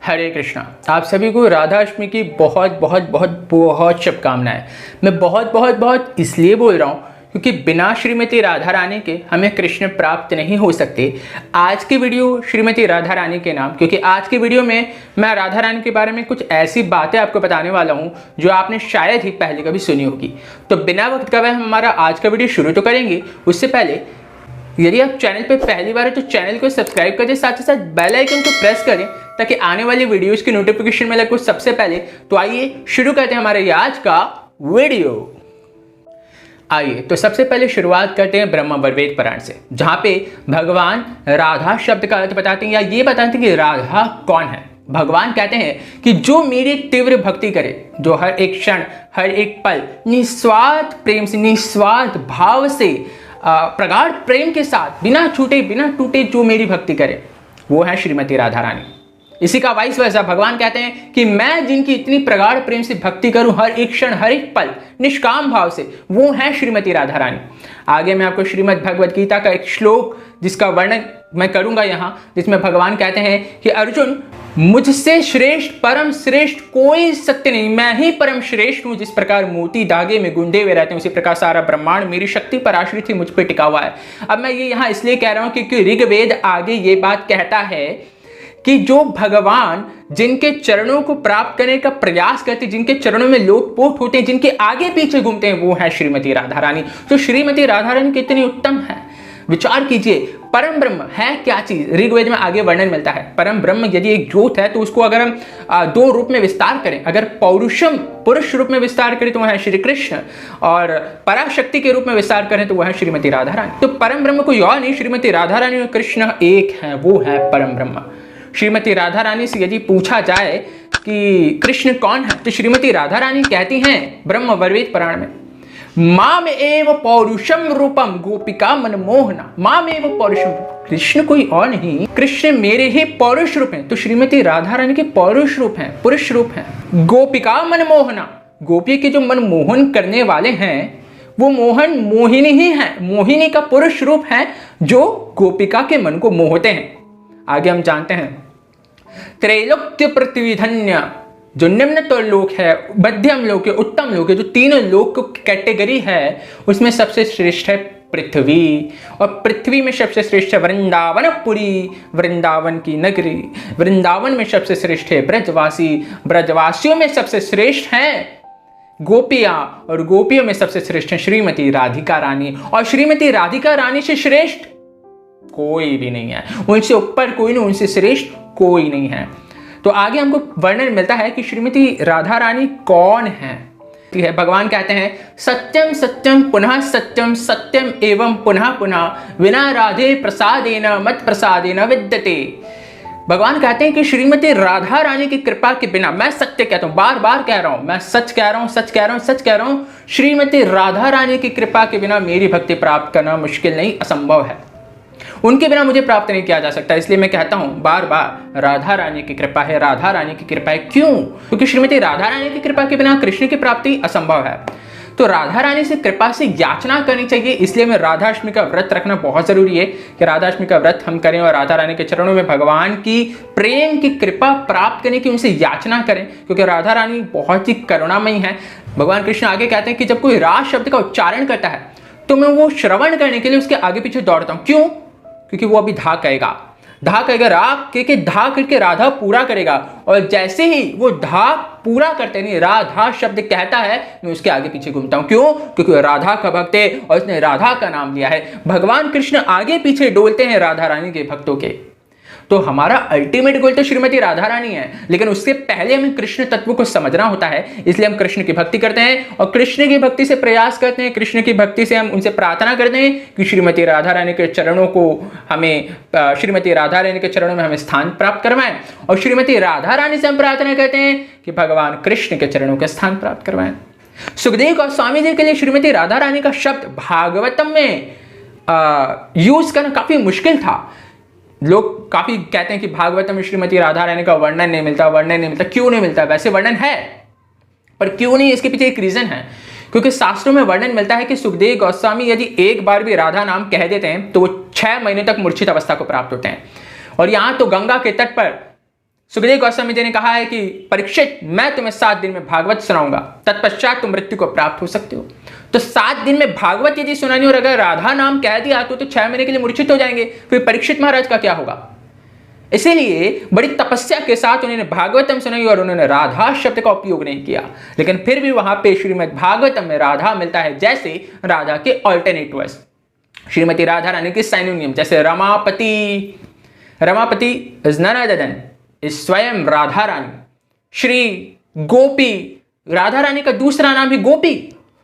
हरे कृष्णा। आप सभी को राधा अष्टमी की बहुत बहुत बहुत बहुत शुभकामनाएं। मैं बहुत बहुत बहुत इसलिए बोल रहा हूँ क्योंकि बिना श्रीमती राधा रानी के हमें कृष्ण प्राप्त नहीं हो सकते। आज की वीडियो श्रीमती राधा रानी के नाम, क्योंकि आज की वीडियो में मैं राधा रानी के बारे में कुछ ऐसी बातें आपको बताने वाला हूँ जो आपने शायद ही पहले कभी सुनी होगी। तो बिना वक्त गवाए हम हमारा आज का वीडियो शुरू तो करेंगे। उससे पहले यदि आप चैनल पर पहली बार है तो चैनल को सब्सक्राइब करें, साथ ही साथ बेल आइकन को प्रेस करें ताकि आने वाली वीडियोस की नोटिफिकेशन मिले कुछ सबसे पहले। तो आइए शुरू करते हैं हमारे आज का वीडियो। आइए तो सबसे पहले शुरुआत करते हैं ब्रह्म वैवर्त पुराण से, जहां पे भगवान राधा शब्द का अर्थ बताते हैं या ये बताते हैं कि राधा कौन है। भगवान कहते हैं कि जो मेरी तीव्र भक्ति करे, जो हर एक क्षण हर एक पल निस्वार्थ प्रेम से, निस्वार्थ भाव से, प्रगाढ़ प्रेम के साथ, बिना छूटे बिना टूटे जो मेरी भक्ति करे, वो है श्रीमती राधा रानी। इसी का वाइस वर्सा भगवान कहते हैं कि मैं जिनकी इतनी प्रगाढ़ प्रेम से भक्ति करूं हर एक क्षण हर एक पल निष्काम भाव से, वो है श्रीमती राधा रानी। आगे मैं आपको श्रीमद् भगवद गीता का एक श्लोक जिसका वर्णन मैं करूंगा यहाँ, जिसमें भगवान कहते हैं कि अर्जुन, मुझसे श्रेष्ठ परम श्रेष्ठ कोई सत्य नहीं, मैं ही परम श्रेष्ठ हूं। जिस प्रकार मोती धागे में गुंदे हुए रहते हैं उसी प्रकार सारा ब्रह्मांड मेरी शक्ति पर आश्रित ही मुझ पर टिका हुआ है। अब मैं ये यहाँ इसलिए कह रहा हूं क्योंकि ऋग्वेद आगे ये बात कहता है कि जो भगवान जिनके चरणों को प्राप्त करने का प्रयास करते, जिनके चरणों में लोटपोट होते हैं, जिनके आगे पीछे घूमते हैं, वो है श्रीमती राधा रानी। तो श्रीमती राधा रानी कितनी उत्तम है, विचार कीजिए। परम ब्रह्म है क्या चीज, ऋग्वेद में आगे वर्णन मिलता है। परम ब्रह्म यदि एक ज्योत है तो उसको अगर हम दो रूप में विस्तार करें, अगर पौरुषम पुरुष रूप में विस्तार करें तो वह है श्री कृष्ण, और पराशक्ति के रूप में विस्तार करें तो वह है श्रीमती राधा रानी। तो परम ब्रह्म कोई और नहीं, श्रीमती राधा रानी और कृष्ण एक है, वो है परम ब्रह्म। श्रीमती राधा रानी से यदि पूछा जाए कि कृष्ण कौन है, तो श्रीमती राधा रानी कहती हैं ब्रह्म वैवर्त पुराण में, माम एव पौरुषम रूपम गोपिका मनमोहना। माम एव पौरुषम, कृष्ण कोई और नहीं, कृष्ण मेरे ही पौरुष रूप हैं। तो श्रीमती राधा रानी के पौरुष रूप हैं, पुरुष रूप हैं। गोपिका मनमोहना, गोपी के जो मनमोहन करने वाले हैं वो मोहन मोहिनी ही है, मोहिनी का पुरुष रूप है जो गोपिका के मन को मोहते हैं। आगे हम जानते हैं त्रैलोक्य पृथ्वी धन्य, जो निम्न तो लोक है, मध्यम लोक है, उत्तम लोक है, जो तीनों लोक की कैटेगरी है उसमें सबसे श्रेष्ठ है पृथ्वी, और पृथ्वी में सबसे श्रेष्ठ है वृंदावनपुरी, वृंदावन की नगरी। वृंदावन में सबसे श्रेष्ठ है ब्रजवासी, ब्रजवासियों में सबसे श्रेष्ठ है गोपियां, और गोपियों में सबसे श्रेष्ठ है श्रीमती राधिका रानी। और श्रीमती राधिका रानी से श्रेष्ठ कोई भी नहीं है, उनसे ऊपर कोई नहीं, उनसे श्रेष्ठ कोई नहीं है। तो आगे हमको वर्णन मिलता है कि श्रीमती राधा रानी कौन है। भगवान कहते हैं सत्यम सत्यम पुनः सत्यम, सत्यम एवं पुनः पुनः, विना राधे प्रसादेन मत प्रसादेन विद्यते। भगवान कहते हैं कि श्रीमती राधा रानी की कृपा के बिना, मैं सत्य कहता हूं, बार बार कह रहा हूं, मैं सच कह रहा हूं, सच कह रहा हूं, सच कह रहा हूं, श्रीमती राधा रानी की कृपा के बिना मेरी भक्ति प्राप्त करना मुश्किल नहीं, असंभव है। उनके बिना मुझे प्राप्त नहीं किया जा सकता। इसलिए मैं कहता हूं बार बार, राधा रानी की कृपा है, राधा रानी की कृपा है। क्यों? क्योंकि श्रीमती राधा रानी की कृपा के बिना कृष्ण की प्राप्ति असंभव है। तो राधा रानी से कृपा से याचना करनी चाहिए। इसलिए मैं राधाष्टमी का व्रत रखना बहुत जरूरी है कि राधाष्टमी का व्रत हम करें और राधा रानी के चरणों में भगवान की प्रेम की कृपा प्राप्त करने की उनसे याचना करें, क्योंकि राधा रानी बहुत ही करुणामयी है। भगवान कृष्ण आगे कहते हैं कि जब कोई राज शब्द का उच्चारण करता है तो मैं वो श्रवण करने के लिए उसके आगे पीछे दौड़ता हूं। क्यों? क्योंकि वो अभी धा कहेगा, धा कहेगा, राग के धा करके राधा पूरा करेगा, और जैसे ही वो धा पूरा करते नहीं राधा शब्द कहता है, मैं उसके आगे पीछे घूमता हूं। क्यों? क्योंकि राधा का भक्त है और उसने राधा का नाम लिया है। भगवान कृष्ण आगे पीछे डोलते हैं राधा रानी के भक्तों के। तो हमारा अल्टीमेट गोल तो श्रीमती राधा रानी है, लेकिन उससे पहले हमें कृष्ण तत्व को समझना होता है। इसलिए हम कृष्ण की भक्ति करते हैं और कृष्ण की भक्ति से प्रयास करते हैं, कृष्ण की भक्ति से हम उनसे प्रार्थना करते हैं कि श्रीमती राधा रानी के चरणों को हमें, श्रीमती राधा रानी के चरणों में हमें स्थान प्राप्त करवाएं, और श्रीमती राधा रानी से हम प्रार्थना करते हैं कि भगवान कृष्ण के चरणों के स्थान प्राप्त करवाएं। सुखदेव गोस्वामी जी के लिए श्रीमती राधा रानी का शब्द भागवतम में यूज करना काफी मुश्किल था। लोग काफी कहते हैं कि भागवतम में श्रीमती राधा रानी का वर्णन नहीं मिलता, वर्णन नहीं मिलता। क्यों नहीं मिलता? वैसे वर्णन है, पर क्यों नहीं, इसके पीछे एक रीजन है। क्योंकि शास्त्रों में वर्णन मिलता है कि सुखदेव गोस्वामी यदि एक बार भी राधा नाम कह देते हैं तो वो 6 महीने तक मूर्छित अवस्था को प्राप्त होते हैं। और यहां तो गंगा के तट पर सुखदेव गोस्वामी जी ने कहा है कि परीक्षित, मैं तुम्हें 7 दिन में भागवत सुनाऊंगा, तत्पश्चात तुम मृत्यु को प्राप्त हो सकते हो। तो 7 दिन में भागवत यदि सुनानी और अगर राधा नाम कह दिया तो 6 महीने के लिए मूर्छित हो जाएंगे, फिर परीक्षित महाराज का क्या होगा। इसीलिए बड़ी तपस्या के साथ उन्होंने भागवतम सुनाई और उन्होंने राधा शब्द का उपयोग नहीं किया, लेकिन फिर भी वहां पे श्रीमद् भागवतम में राधा मिलता है जैसे राधा के ऑल्टरनेटिव्स, श्रीमती राधा रानी के साइनोनियम, जैसे Ramapati. Ramapati is none other than is स्वयं राधा रानी। श्री गोपी, राधा रानी का दूसरा नाम ही गोपी,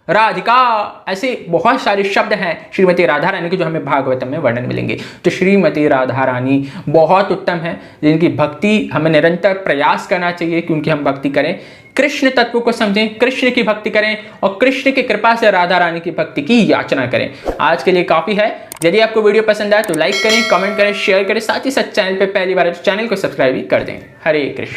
राधिका, ऐसे बहुत सारे शब्द हैं श्रीमती राधा रानी के जो हमें भागवतम में वर्णन मिलेंगे। तो श्रीमती राधा रानी बहुत उत्तम है, जिनकी भक्ति हमें निरंतर प्रयास करना चाहिए कि उनकी हम भक्ति करें, कृष्ण तत्व को समझें, कृष्ण की भक्ति करें और कृष्ण की कृपा से राधा रानी की भक्ति की याचना करें। आज के लिए काफ़ी है। यदि आपको वीडियो पसंद आए तो लाइक करें, कमेंट करें, शेयर करें, साथ ही साथ चैनल पर पहली बार है तो चैनल को सब्सक्राइब भी कर दें। हरे कृष्ण।